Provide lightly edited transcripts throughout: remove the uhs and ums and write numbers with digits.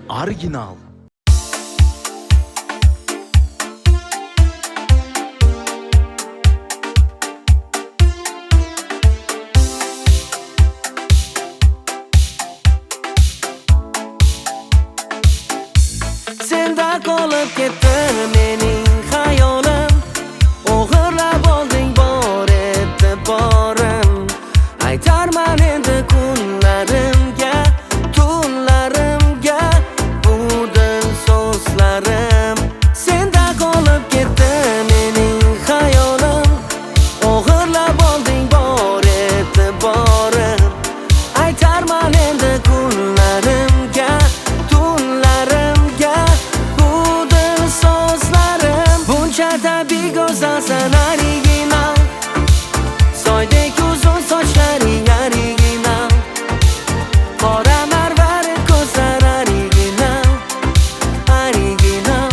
original. Senda qolib ketdi mening xayolim, o'g'irlab olding bor e'tiborim. Aytarman endi kunlarimga, tunlarimga bu dil so'zlarim. Senda qolib ketdi mening xayolim, o'g'irlab olding bor e'tiborim. Aytarman endi kunlarimga, tunlarimga bu dil so'zlarim. Buncha tabiiy go'zalsan, original, soydek uzun sochlaring original, qora marvarid ko'zlar original, original,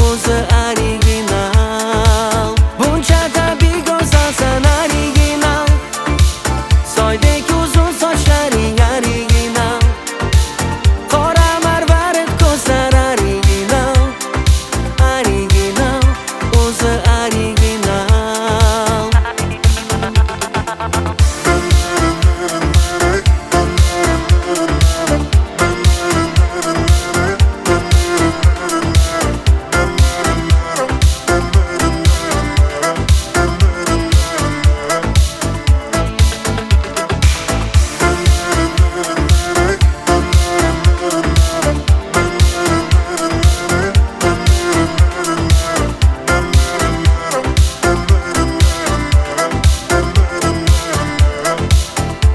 o'zi original. Buncha tabiiy go'zalsan, original, soydek uzun sochlaring original, qora marvarid ko'zlar original, original, o'zi original.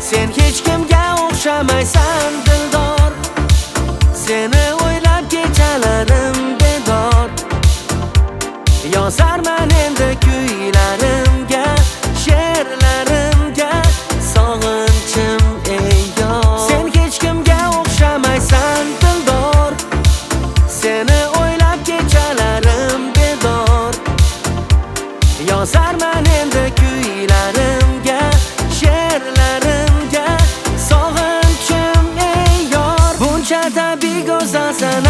Sen hech kimga o'xshamaysan dildor, seni o'ylab kechalarim bedor. Yozarman endi kuylarimga, she'rlarimga sog'inchim ey yor. Sen hech kimga o'xshamaysan dildor, seni o'ylab kechalarim bedor. Yozarman endi kuylarimga, she'rlarimga sog'inchim ey yor. Buncha tabiiy go'zalsan,